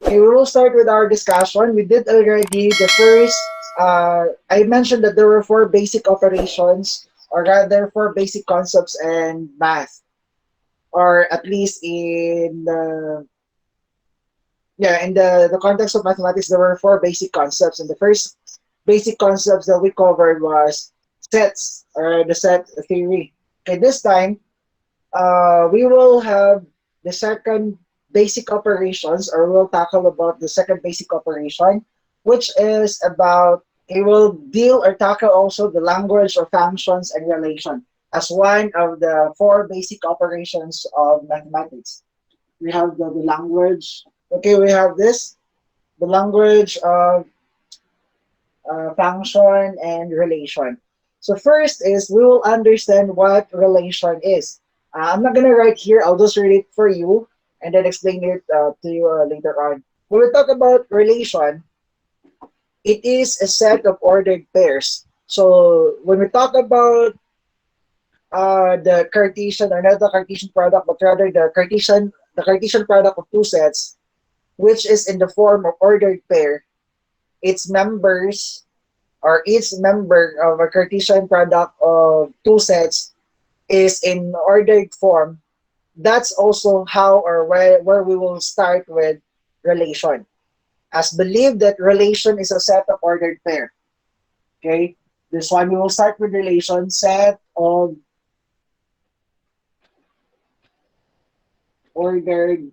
Okay, we will start with our discussion. We did already the first, I mentioned that there were four basic operations, or rather four basic concepts in math, or at least in the, yeah, in the context of mathematics, there were four basic concepts. And the first basic concepts that we covered was sets, or the set theory. Okay, this time, we will have the second basic operations, or we'll tackle about the second basic operation, which is about, it will deal or tackle also the language or functions and relation as one of the four basic operations of mathematics. We have the language. Okay, we have this, the language of function and relation. So first is we will understand what relation is. I'm not gonna write here. I'll just read it for you and then explain it to you later on. When we talk about relation, it is a set of ordered pairs. So when we talk about the Cartesian, or not the Cartesian product, but rather the Cartesian product of two sets, which is in the form of ordered pair, its members, or each member of a Cartesian product of two sets is in ordered form. That's also how, or where we will start with relation. As believed that relation is a set of ordered pair. Okay, this one we will start with relation, set of ordered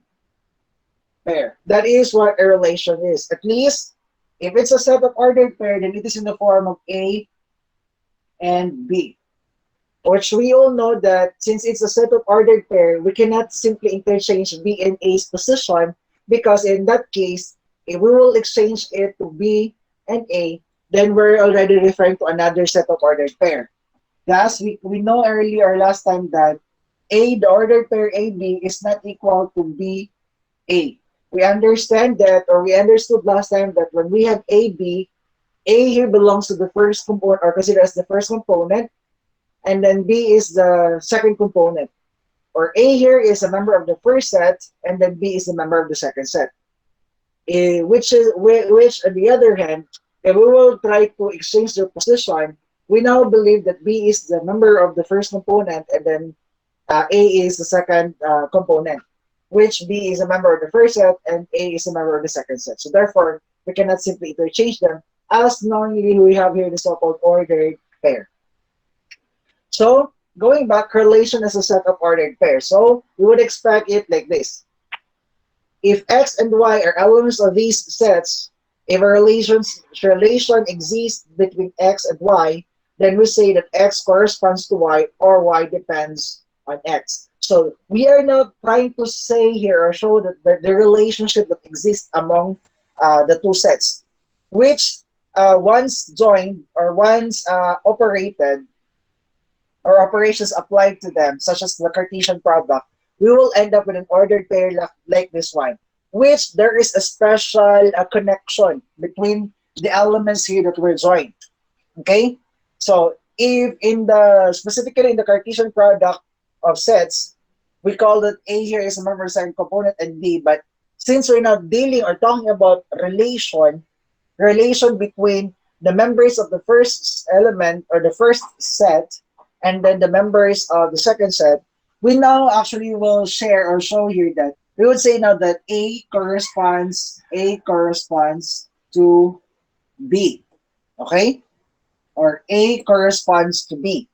pair. That is what a relation is. At least if it's a set of ordered pair, then it is in the form of A and B. Which we all know that since it's a set of ordered pair, we cannot simply interchange B and A's position, because in that case, if we will exchange it to B and A, then we're already referring to another set of ordered pair. Thus, we know earlier last time that A, the ordered pair AB, is not equal to B, A. We understand that, or we understood last time that when we have AB, A here belongs to the first component, or considered as the first component, and then B is the second component. Or A here is a member of the first set, and then B is a member of the second set. Which on the other hand, if we will try to exchange their position, we now believe that B is the member of the first component, and then A is the second component, which B is a member of the first set and A is a member of the second set. So therefore, we cannot simply interchange them, as normally we have here the so-called ordered pair. So going back, relation is a set of ordered pairs. So we would expect it like this. If X and Y are elements of these sets, if a relation exists between X and Y, then we say that X corresponds to Y, or Y depends on X. So we are not trying to say here or show that the relationship that exists among the two sets, which once joined, or once operated, or operations applied to them, such as the Cartesian product, we will end up with an ordered pair like this one, which there is a special connection between the elements here that were joined. Okay? So if specifically in the Cartesian product of sets, we call that A here is a member of the second component and B, but since we're not dealing or talking about relation between the members of the first element, or the first set, and then the members of the second set, we now actually will share or show here that we would say now that A corresponds to B. Okay? Or A corresponds to B.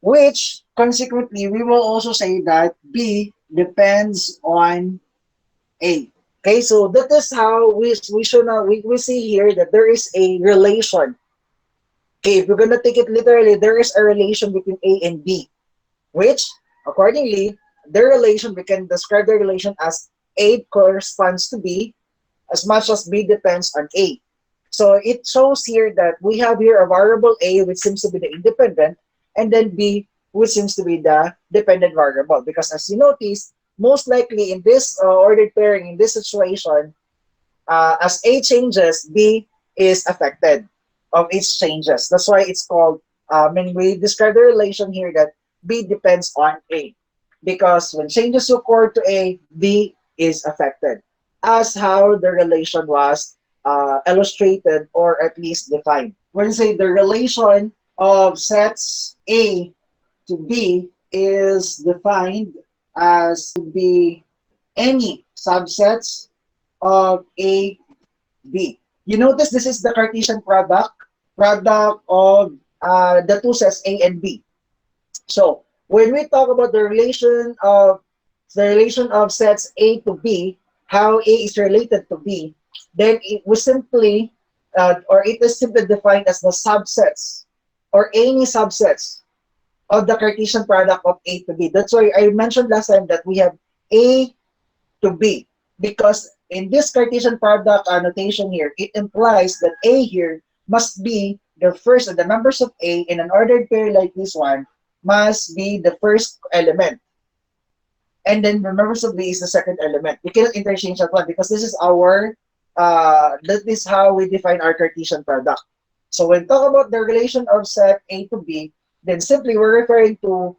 Which consequently we will also say that B depends on A. Okay, so that is how we should now we see here that there is a relation. Okay, if we're gonna take it literally, there is a relation between A and B, which accordingly, we can describe the relation as A corresponds to B, as much as B depends on A. So it shows here that we have here a variable A, which seems to be the independent, and then B, which seems to be the dependent variable. Because as you notice, most likely in this ordered pairing, in this situation, as A changes, B is affected of its changes. That's why it's called, when we describe the relation here, that B depends on A. Because when changes occur to A, B is affected. as how the relation was illustrated or at least defined. When you say the relation of sets A to B is defined as to be any subsets of A, B. You notice this is the Cartesian product of the two sets A and B. So when we talk about the relation of sets A to B, how A is related to B, then it was simply or it is simply defined as the subsets or any subsets of the Cartesian product of A to B. That's why I mentioned last time that we have A to B because in this Cartesian product notation here, it implies that A here must be the first of the members of A in an ordered pair like this one must be the first element. And then the members of B is the second element. We cannot interchange that one because this is that is how we define our Cartesian product. So when talk about the relation of set A to B, then simply we're referring to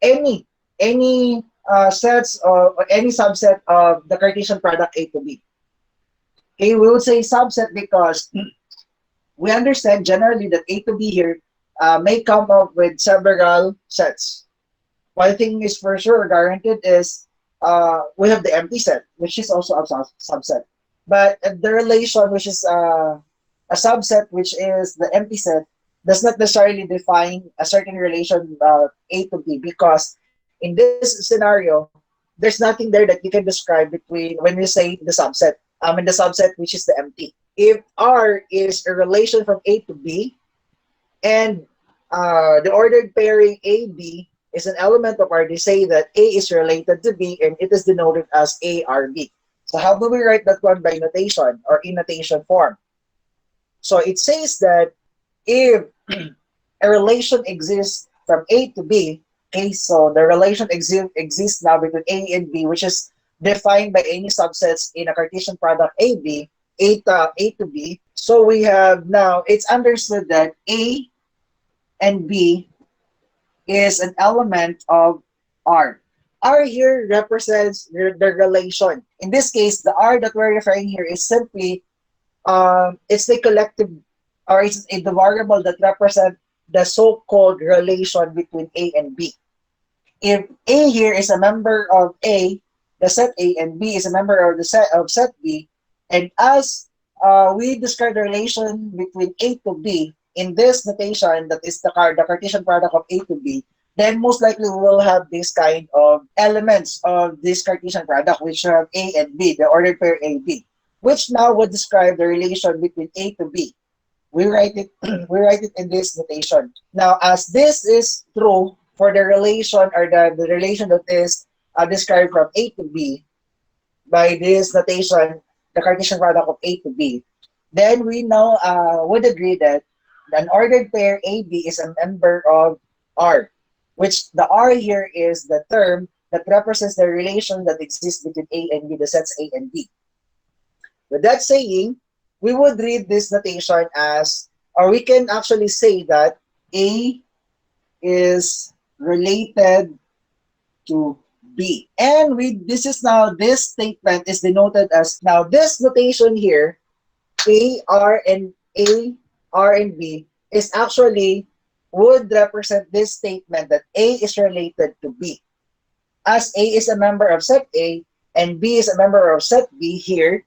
any sets or any subset of the Cartesian product A to B. Okay, we would say subset because we understand generally that A to B here may come up with several sets. One thing is for sure guaranteed is we have the empty set, which is also a subset. But the relation, which is a subset, which is the empty set, does not necessarily define a certain relation A to B because in this scenario, there's nothing there that you can describe between when we say the subset. In the subset, which is the empty. If R is a relation from A to B, and the ordered pairing AB is an element of R, they say that A is related to B and it is denoted as ARB. So how do we write that one by notation or in notation form? So it says that if a relation exists from A to B, okay, so the relation exists now between A and B, which is defined by any subsets in a Cartesian product AB, A to B. So we have now, it's understood that A and B is an element of R. R here represents the relation. In this case, the R that we're referring here is simply it's the collective or it's the variable that represent the so-called relation between A and B. If A here is a member of A, the set A, and B is a member of the set B, and as we describe the relation between A to B in this notation that is the Cartesian product of A to B, then most likely we will have this kind of elements of this Cartesian product, which have A and B, the ordered pair AB, which now would describe the relation between A to B. We write it we write it in this notation. Now, as this is true for the relation or the relation that is described from A to B by this notation, the Cartesian product of A to B, then we now would agree that an ordered pair AB is a member of R, which the R here is the term that represents the relation that exists between A and B, the sets A and B. With that saying, we would read this notation as, or we can actually say that A is related to B. And this statement is denoted as, now this notation here, A, R, and B, is actually would represent this statement that A is related to B. As A is a member of set A and B is a member of set B here,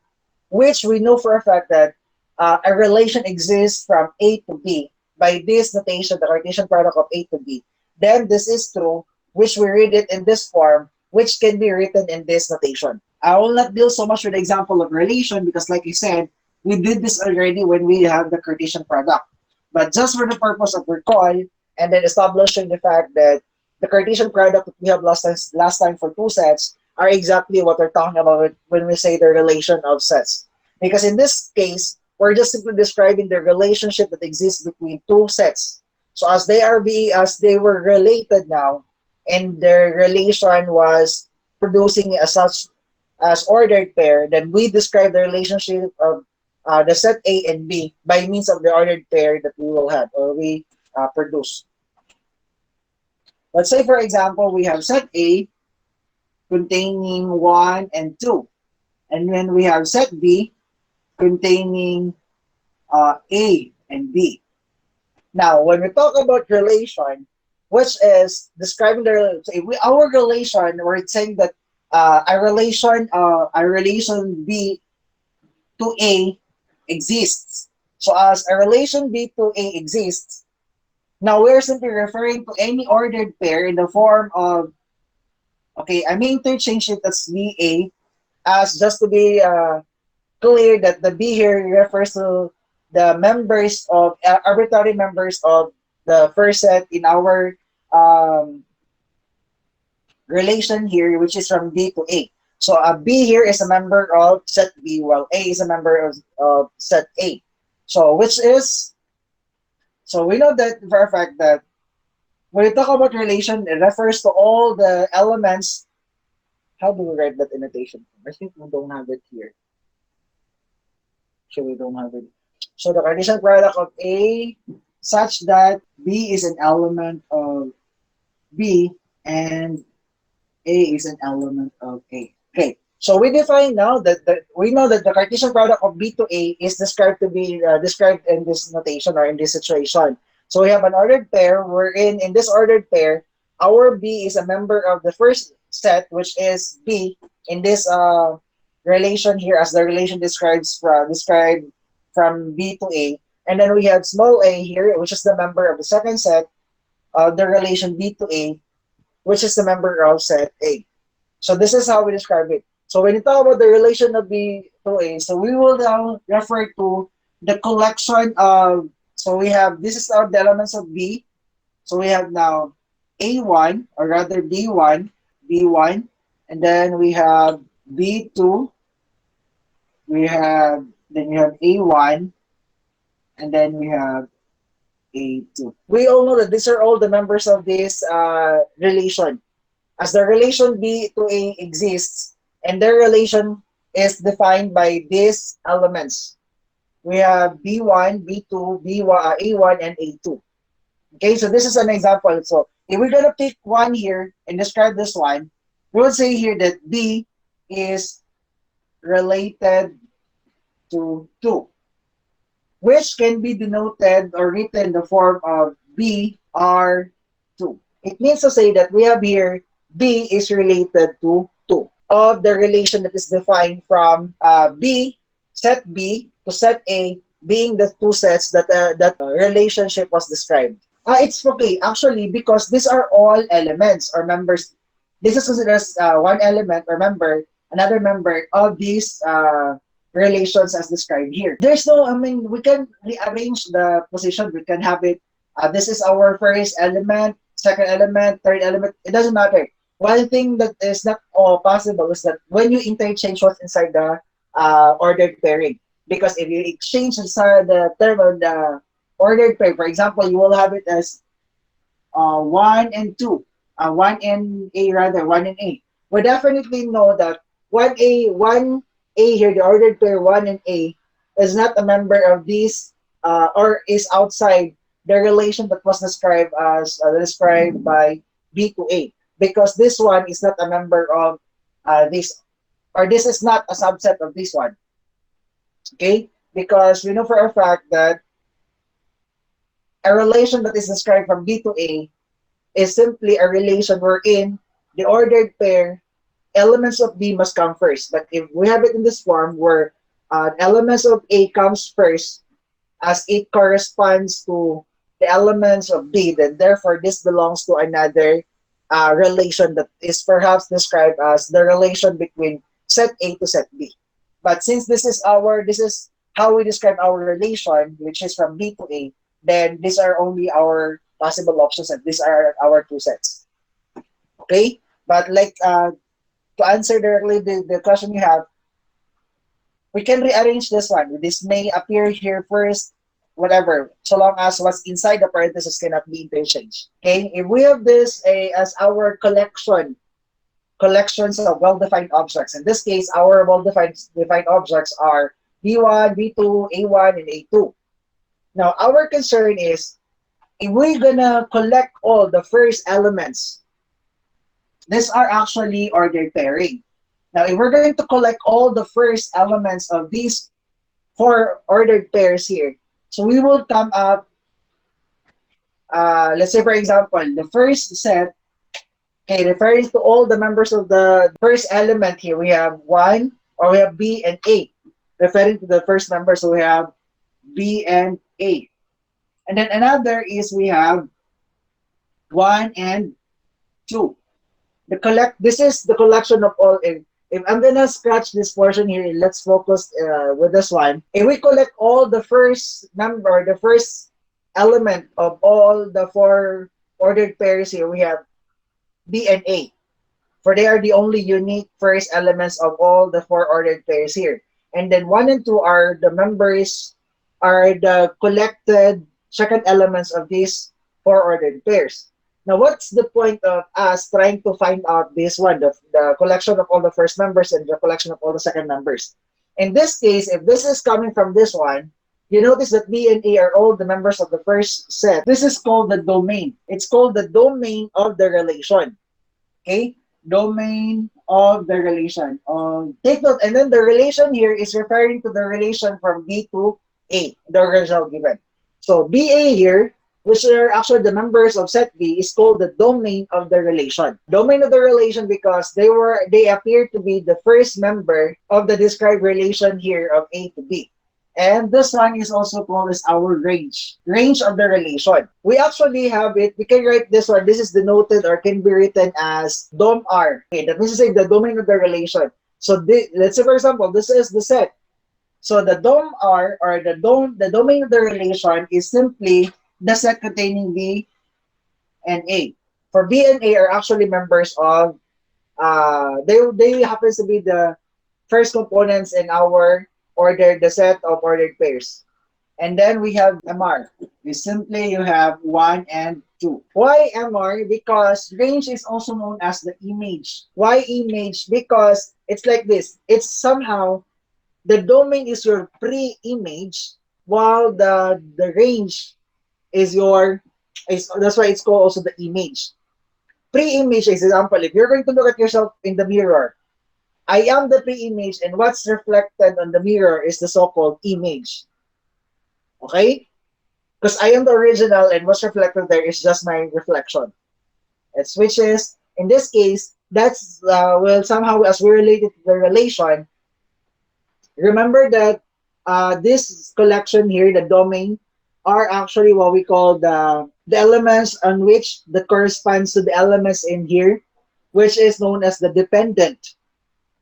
which we know for a fact that a relation exists from A to B by this notation, the Cartesian product of A to B, then this is true, which we read it in this form, which can be written in this notation. I will not deal so much with the example of relation because, like you said, we did this already when we have the Cartesian product. But just for the purpose of recall and then establishing the fact that the Cartesian product that we have last time for two sets are exactly what we're talking about when we say the relation of sets. Because in this case, we're just simply describing the relationship that exists between two sets. So as they were related now, and their relation was producing a such as ordered pair, then we describe the relationship of the set A and B by means of the ordered pair that we will have or we produce. Let's say, for example, we have set A containing 1 and 2. And then we have set B containing A and B. Now, when we talk about relation, which is describing the so if we, our relation, we're saying that a relation B to A exists. So as a relation B to A exists, now we're simply referring to any ordered pair in the form of, okay, I may interchange it as BA as just to be clear that the B here refers to the members of arbitrary members of the first set in our um, relation here, which is from B to A. So a B here is a member of set B, while A is a member of set A. So which is, so we know that for a fact that when we talk about relation, it refers to all the elements. How do we write that in notation? I think we don't have it here. So we don't have it. So the Cartesian product of A such that B is an element of B and A is an element of A. Okay. So we define now that we know that the Cartesian product of B to A is described to be described in this notation or in this situation. So we have an ordered pair wherein in this ordered pair, our B is a member of the first set, which is B in this relation here, as the relation described from B to A. And then we have small a here, which is the member of the second set of the relation B to A, which is the member of set A. So this is how we describe it. So when you talk about the relation of B to A, so we will now refer to the collection of, so we have, this is our the elements of B. So we have now A1, or rather B1, and then we have B2, then we have A1, and then we have A2. We all know that these are all the members of this relation. As the relation B to A exists, and their relation is defined by these elements. We have B1, B2, B1, A1, and A2. Okay, so this is an example. So if we're gonna pick one here and describe this one, we'll say here that B is related to 2, which can be denoted or written in the form of BR2. It means to say that we have here B is related to 2 of the relation that is defined from set B to set A being the two sets that that relationship was described. It's okay actually because these are all elements or members. This is considered as one element or member, another member of these relations as described here. There's no, I mean, we can rearrange the position. We can have it. This is our first element, second element, third element. It doesn't matter. One thing that is not all possible is that when you interchange what's inside the ordered pairing. Because if you exchange inside the term of the ordered pair, for example, you will have it as 1 and 2, 1 and A rather, 1 and A. We definitely know that 1A here, the ordered pair 1 and A, is not a member of these or is outside the relation that was described as described by B to A, because this one is not a member of this, or this is not a subset of this one. Okay, because we know for a fact that a relation that is described from B to A is simply a relation wherein the ordered pair elements of B must come first. But if we have it in this form where elements of A comes first as it corresponds to the elements of B, then therefore this belongs to another relation that is perhaps described as the relation between set A to set B. But since this is how we describe our relation, which is from B to A, then these are only our possible options and these are our two sets. Okay? But like to answer directly the question you have, we can rearrange this one. This may appear here first, whatever, so long as what's inside the parentheses cannot be interchanged. Okay? If we have this as our collections of well-defined objects. In this case, our well-defined objects are B1, B2, A1, and A2. Now, our concern is if we're gonna collect all the first elements, these are actually ordered pairing. Now, if we're going to collect all the first elements of these four ordered pairs here, so we will come up, let's say, for example, the first set, okay, referring to all the members of the first element here, we have 1, or we have B and A. Referring to the first member, so we have B and A. And then another is we have 1 and 2. This is the collection of all. If I'm gonna scratch this portion here, let's focus with this one. If we collect all the first number, the first element of all the four ordered pairs here, we have B and A. For they are the only unique first elements of all the four ordered pairs here. And then 1 and 2 are the members, are the collected second elements of these four ordered pairs. Now, what's the point of us trying to find out this one, the collection of all the first members and the collection of all the second members? In this case, if this is coming from this one, you notice that B and A are all the members of the first set. This is called the domain. It's called the domain of the relation. Okay? Domain of the relation. Take note, and then the relation here is referring to the relation from B to A, the original given. So BA here, which are actually the members of set B, is called the domain of the relation. Domain of the relation because they appear to be the first member of the described relation here of A to B. And this one is also called as our range. Range of the relation. We actually have it. We can write this one. This is denoted or can be written as dom R. Okay, that means to say the domain of the relation. So let's say for example, this is the set. So the dom R or the domain of the relation is simply the set containing B and A. For B and A are actually members of they happens to be the first components in our the set of ordered pairs. And then we have MR. Simply you have 1 and 2. Why MR? Because range is also known as the image. Why image? Because it's like this. It's somehow the domain is your pre-image while the range is that's why it's called also the image. Pre-image is example, if you're going to look at yourself in the mirror, I am the pre-image and what's reflected on the mirror is the so-called image. Okay? Because I am the original and what's reflected there is just my reflection. It switches. In this case, that's, well, somehow as we related to the relation, remember that this collection here, the domain, are actually what we call the elements on which that corresponds to the elements in here, which is known as the dependent.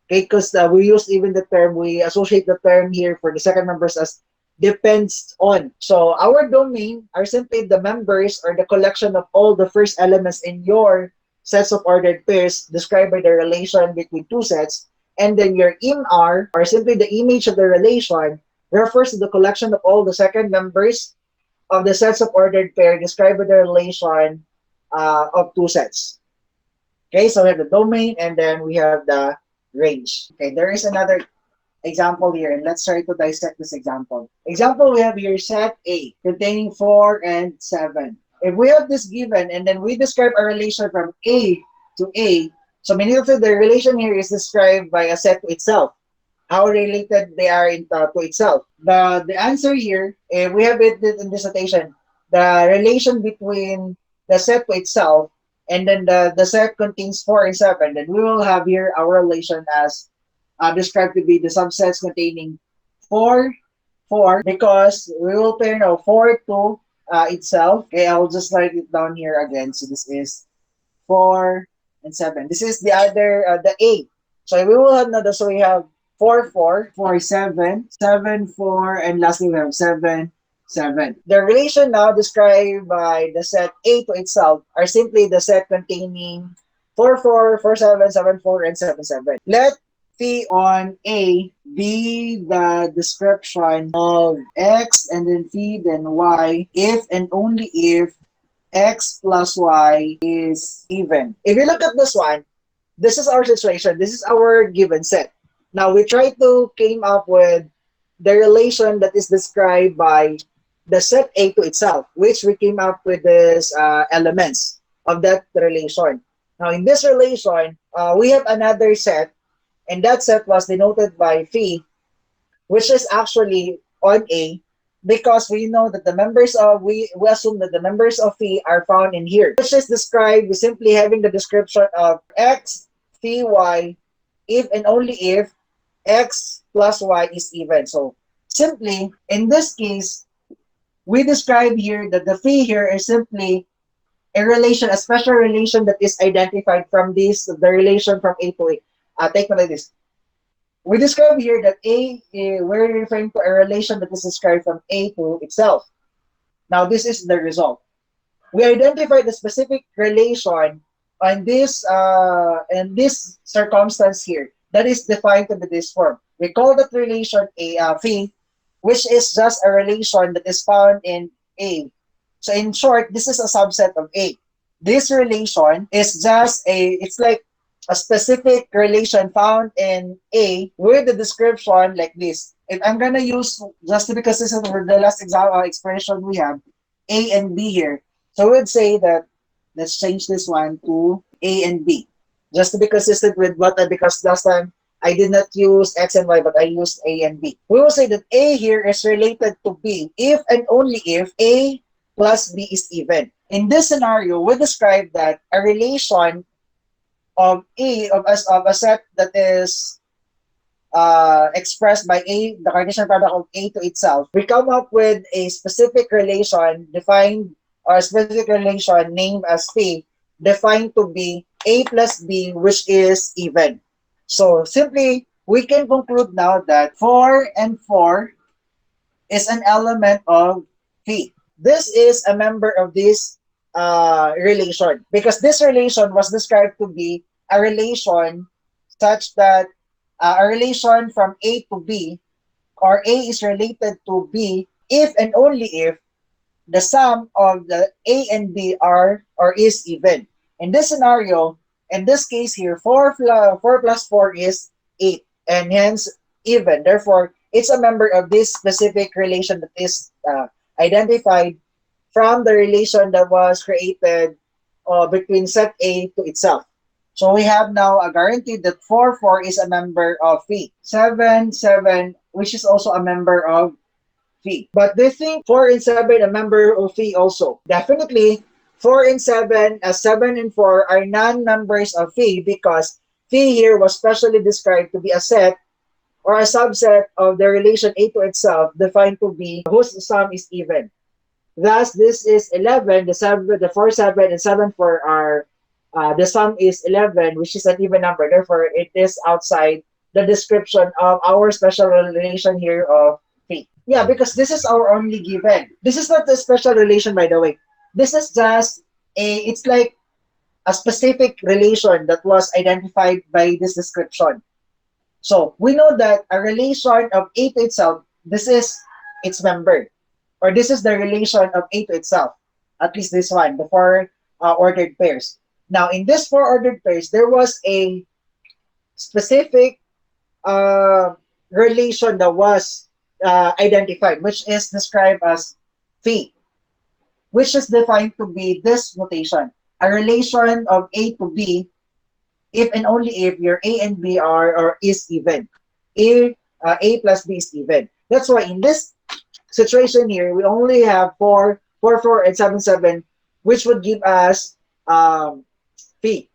Okay, because we use even the term, we associate the term here for the second members as depends on. So our domain are simply the members or the collection of all the first elements in your sets of ordered pairs described by the relation between two sets. And then your IMR, or simply the image of the relation, refers to the collection of all the second members of the sets of ordered pair described by the relation of two sets. Okay, so we have the domain and then we have the range. Okay, there is another example here, and let's try to dissect this example. Example, we have here set A containing 4 and 7. If we have this given and then we describe a relation from A to A, so meaning of the relation here is described by a set to itself. How related they are to itself. The answer here, we have it in this notation, the relation between the set to itself and then the set contains 4 and 7. Then we will have here our relation as described to be the subsets containing 4, 4, because we will pair now 4 to itself. Okay, I will just write it down here again. So this is 4 and 7. This is the other, the A. So we will have another, so we have 4, 4, 4, 7, 7, 4, and lastly we have 7, 7. The relation now described by the set A to itself are simply the set containing 4, 4, 4, 7, 7, 4, and 7, 7. Let P on A be the description of X and then P then Y if and only if X plus Y is even. If you look at this one, this is our situation. This is our given set. Now we try to came up with the relation that is described by the set A to itself, which we came up with these elements of that relation. Now in this relation, we have another set, and that set was denoted by phi, which is actually on A, because we know that the members of we assume that the members of phi are found in here, which is described with simply having the description of x phi y if and only if x plus y is even. So simply in this case, we describe here that the phi here is simply a relation, a special relation that is identified from this, the relation from A to A. Take note of this. We describe here that we're referring to a relation that is described from A to itself. Now, this is the result. We identify the specific relation on this in this circumstance here that is defined to be this form. We call that relation a phi, which is just a relation that is found in A. So in short, this is a subset of A. This relation is just it's like a specific relation found in A with the description like this. If I'm gonna use, just because this is the last example expression we have, A and B here. So we would say that, let's change this one to A and B. Just to be consistent with what because last time I did not use X and Y, but I used A and B. We will say that A here is related to B if and only if A plus B is even. In this scenario, we describe that a relation of of a set that is expressed by A, the Cartesian product of A to itself, we come up with a specific relation defined, or a specific relation named as phi, defined to be A plus B, which is even. So simply, we can conclude now that 4 and 4 is an element of phi. This is a member of this relation, because this relation was described to be a relation such that a relation from A to B, or A is related to B if and only if the sum of the A and B are or is even. In this scenario, in this case here, 4 plus 4 is 8, and hence even. Therefore, it's a member of this specific relation that is identified from the relation that was created between set A to itself. So we have now a guarantee that 4, 4 is a member of phi. 7, 7, which is also a member of phi. But they think 4 and 7 a member of phi also. Definitely, 4 and 7, 7 and 4 are non-members of phi, because phi here was specially described to be a set or a subset of the relation A to itself, defined to be whose sum is even. Thus, this is 11. The 4, 7, and 7, 4 are the sum is 11, which is an even number. Therefore, it is outside the description of our special relation here of phi. Yeah, because this is our only given. This is not a special relation, by the way. This is just it's like a specific relation that was identified by this description. So we know that a relation of A to itself, this is its member, or this is the relation of A to itself. At least this one, the 4 ordered pairs. Now, in this 4 ordered pairs, there was a specific relation that was identified, which is described as phi, which is defined to be this notation: a relation of A to B if and only if your A and B are or is even. A plus B is even. That's why in this situation here, we only have 4, 4, 4, and 7, 7, which would give us phi,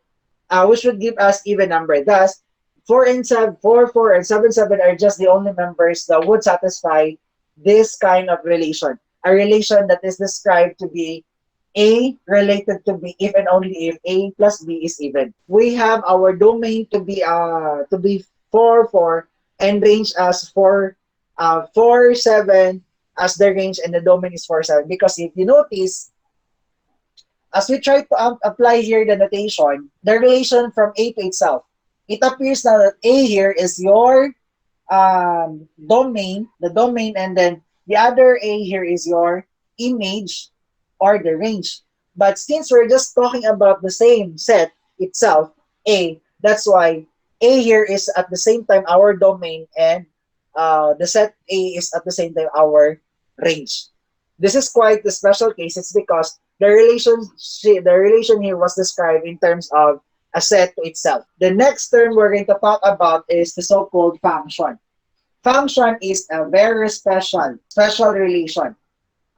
which would give us even number. Thus, 4 and 7, 4, 4, and 7, 7 are just the only members that would satisfy this kind of relation. A relation that is described to be A related to B if and only if A plus B is even. We have our domain to be 4, 4, and range as 4, 4, 7 as the range, and the domain is 4, 7. Because if you notice, as we try to apply here the notation, the relation from A to itself, it appears now that A here is your domain, the domain, and then the other A here is your image or the range. But since we're just talking about the same set itself, A, that's why A here is at the same time our domain, and the set A is at the same time our range. This is quite the special case. It's because the relation here was described in terms of a set to itself. The next term we're going to talk about is the so-called function. Function is a very special relation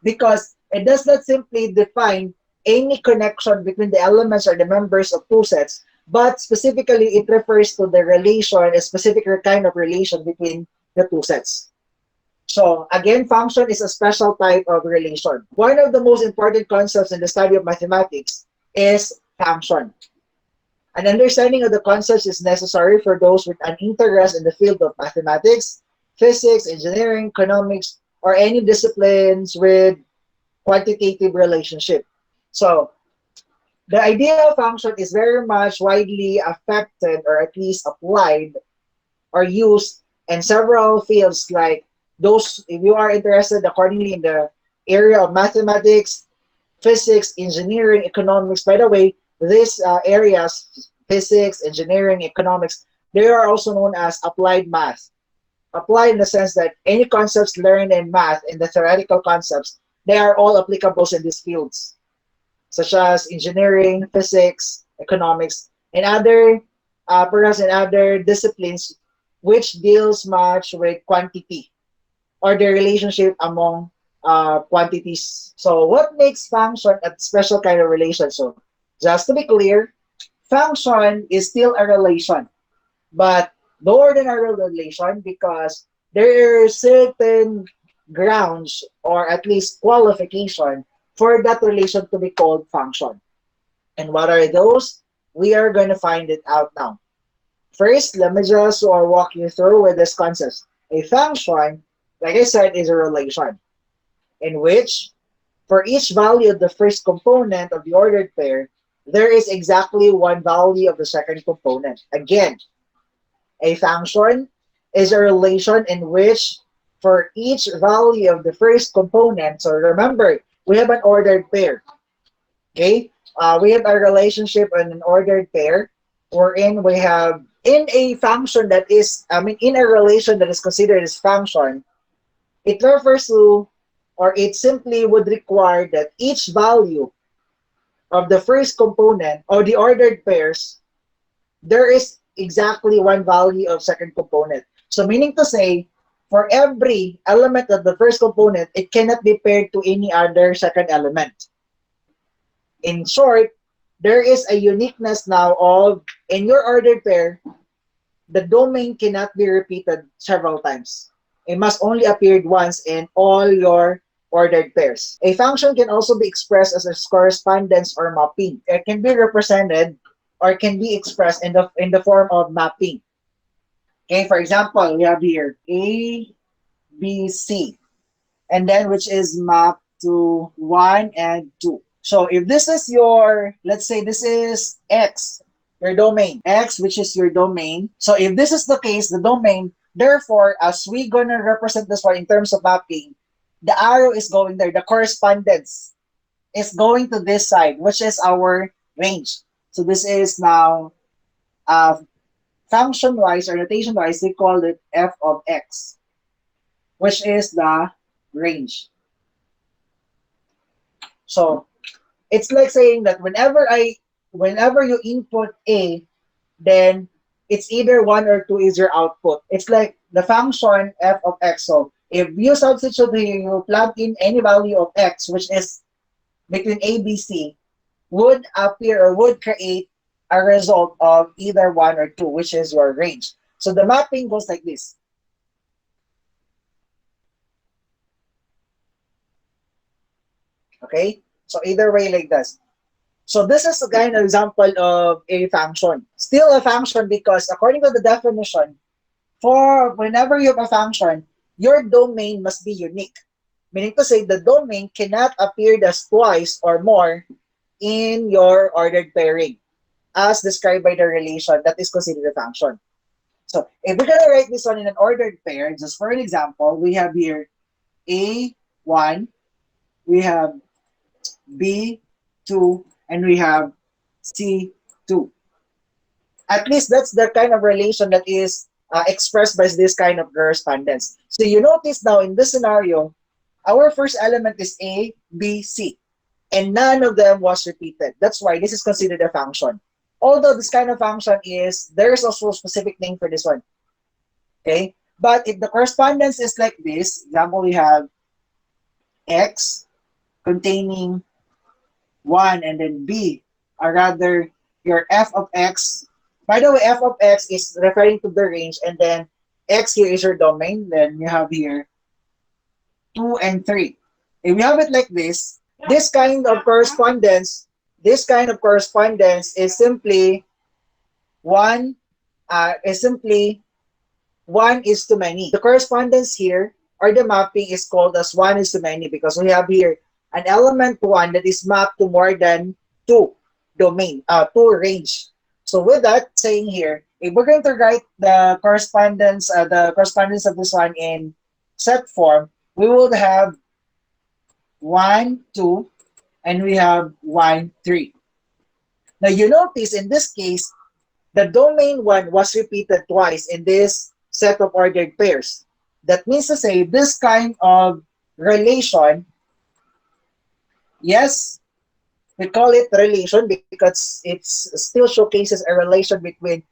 because it does not simply define any connection between the elements or the members of two sets, but specifically it refers to the relation, a specific kind of relation between the two sets. So again, function is a special type of relation. One of the most important concepts in the study of mathematics is function. An understanding of the concepts is necessary for those with an interest in the field of mathematics, physics, engineering, economics, or any disciplines with quantitative relationship. So the idea of function is very much widely affected or at least applied or used in several fields like those, if you are interested accordingly in the area of mathematics, physics, engineering, economics. By the way, these areas, physics, engineering, economics, they are also known as applied math. Applied in the sense that any concepts learned in math, in the theoretical concepts, they are all applicable in these fields, such as engineering, physics, economics, and other, perhaps in other disciplines, which deals much with quantity or the relationship among quantities. So what makes function a special kind of relation? So just to be clear, function is still a relation, but the ordinary relation because there are certain grounds or at least qualification for that relation to be called function. And what are those? We are going to find it out now. First, let me just walk you through with this concept. A function, like I said, is a relation in which for each value of the first component of the ordered pair, there is exactly one value of the second component. Again, a function is a relation in which for each value of the first component, so remember, we have an ordered pair. Okay? We have a relationship in an ordered pair wherein we have in a function that is, I mean, in a relation that is considered as function, it refers to, or it simply would require that each value of the first component or the ordered pairs, there is exactly one value of second component. So meaning to say, for every element of the first component, it cannot be paired to any other second element. In short, there is a uniqueness now of, in your ordered pair, the domain cannot be repeated several times. It must only appear once in all your ordered pairs. A function can also be expressed as a correspondence or mapping. It can be represented or can be expressed in the form of mapping. Okay, for example, we have here A, B, C, and then which is mapped to 1 and 2. So if this is your, let's say this is X, your domain, X, which is your domain. So if this is the case, the domain, therefore, as we gonna represent this one in terms of mapping, the arrow is going there, the correspondence is going to this side, which is our range. So this is now function-wise or notation-wise, they call it f of x, which is the range. So it's like saying that whenever you input A, then it's either 1 or 2 is your output. It's like the function f of x. So if you substitute here, you plug in any value of x, which is between A, B, C, would appear or would create a result of either 1 or 2, which is your range. So the mapping goes like this. Okay? So either way like this. So this is a kind of example of a function. Still a function because according to the definition, for whenever you have a function, your domain must be unique. Meaning to say the domain cannot appear as twice or more in your ordered pairing as described by the relation that is considered a function. So if we're going to write this one in an ordered pair, just for an example, we have here A1, we have B2, and we have C2. At least that's the kind of relation that is expressed by this kind of correspondence. So you notice now in this scenario, our first element is A, B, C, and none of them was repeated. That's why this is considered a function. Although this kind of function is, there's also a specific name for this one. Okay? But if the correspondence is like this, example, we have x containing 1 and then b, or rather your f of x. By the way, f of x is referring to the range, and then x here is your domain. Then you have here 2 and 3. If you have it like this kind of correspondence, is simply one is simply one is to many. The correspondence here or the mapping is called as one is to many because we have here an element one that is mapped to more than two two range. So with that saying here, if we're going to write the correspondence of this one in set form, we would have 1, 2, and we have 1, 3. Now you notice in this case, the domain 1 was repeated twice in this set of ordered pairs. That means to say this kind of relation, yes, we call it relation because it still showcases a relation between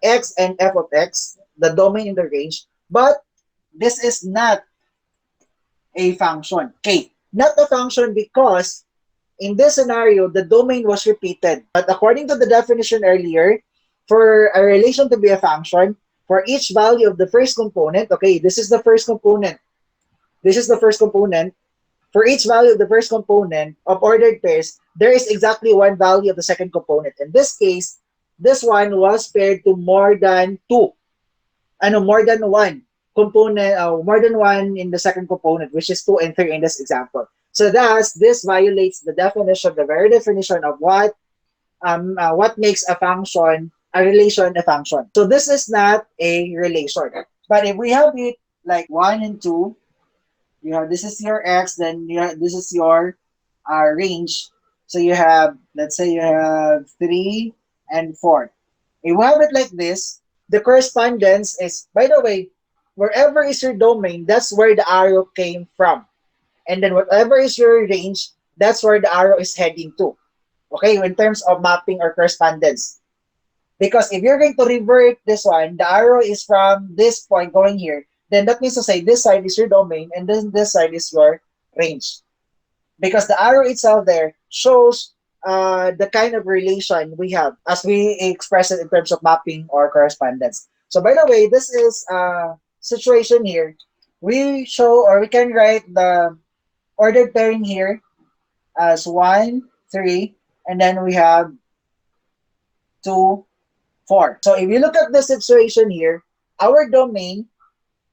x and f of x, the domain in the range, but this is not a function. Okay, not a function because in this scenario, the domain was repeated. But according to the definition earlier, for a relation to be a function, for each value of the first component, okay, this is the first component. This is the first component. For each value of the first component of ordered pairs, there is exactly one value of the second component. In this case, this one was paired to more than two. More than one component, more than one in the second component, which is 2 and 3 in this example. So thus, this violates the definition, the very definition of what makes a function, a relation, a function. So this is not a relation. But if we have it like 1 and 2, you have this is your x, then this is your range. So you have, let's say you have 3 and 4. If we have it like this, the correspondence is, by the way, wherever is your domain, that's where the arrow came from. And then whatever is your range, that's where the arrow is heading to. Okay, in terms of mapping or correspondence. Because if you're going to revert this one, the arrow is from this point going here, then that means to say this side is your domain and then this side is your range. Because the arrow itself there shows the kind of relation we have as we express it in terms of mapping or correspondence. So by the way, this is a situation here. We show or we can write the ordered pairing here as 1, 3, and then we have 2, 4. So if you look at this situation here, our domain,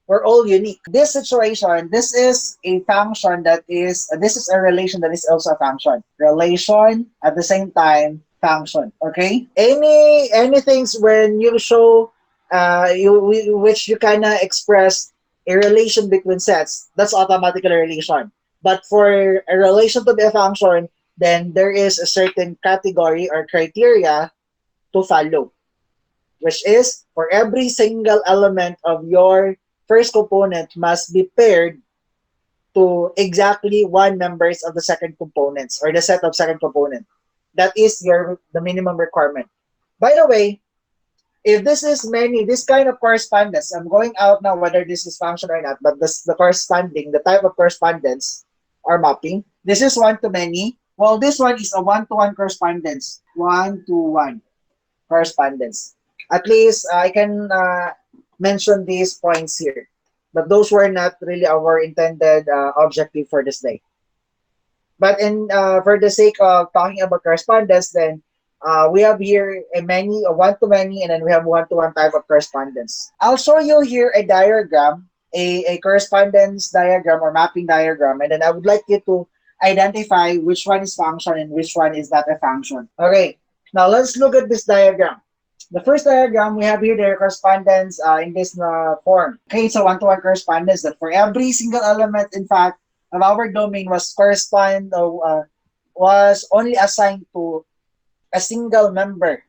we're all unique. This situation, this is a function that is, this is a relation that is also a function. Relation, at the same time, function. Okay? Anything when you show, which you kind of express a relation between sets, that's automatically a relation. But for a relation to be a function, then there is a certain category or criteria to follow, which is for every single element of your first component must be paired to exactly one members of the second components or the set of second component. That is the minimum requirement. By the way, if this is this kind of correspondence, I'm going out now whether this is function or not, but the type of correspondence or mapping, this is one to many. Well, this one is a one-to-one correspondence. One-to-one correspondence. At least I can mention these points here. But those were not really our intended objective for this day. But for the sake of talking about correspondence, then we have here a one-to-many, and then we have one-to-one type of correspondence. I'll show you here a diagram, a correspondence diagram or mapping diagram, and then I would like you to identify which one is function and which one is not a function. Okay, now let's look at this diagram. The first diagram, we have here the correspondence in this form. Okay, so one-to-one correspondence that for every single element, in fact, of our domain was only assigned to a single member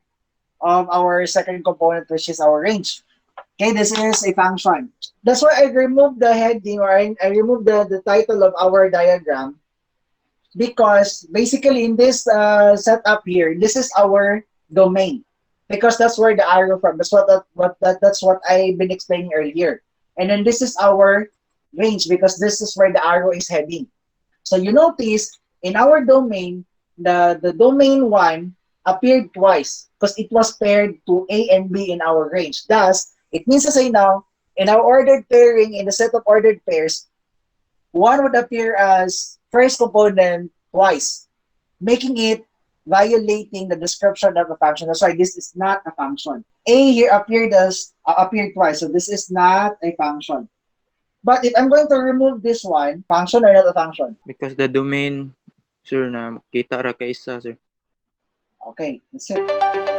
of our second component, which is our range. Okay, this is a function. That's why I removed the heading or I removed the title of our diagram because basically in this setup here, this is our domain, because that's where the arrow from. That's what I've been explaining earlier. And then this is our range because this is where the arrow is heading. So you notice in our domain, the domain one appeared twice because it was paired to A and B in our range. Thus, it means to say now, in our ordered pairing, in the set of ordered pairs, one would appear as first component twice, making it violating the description of a function. That's why this is not a function. A here appeared twice, so this is not a function. But if I'm going to remove this one, function or not a function? Because the domain, sir, na kita ra ka isa, sir. Okay, that's it.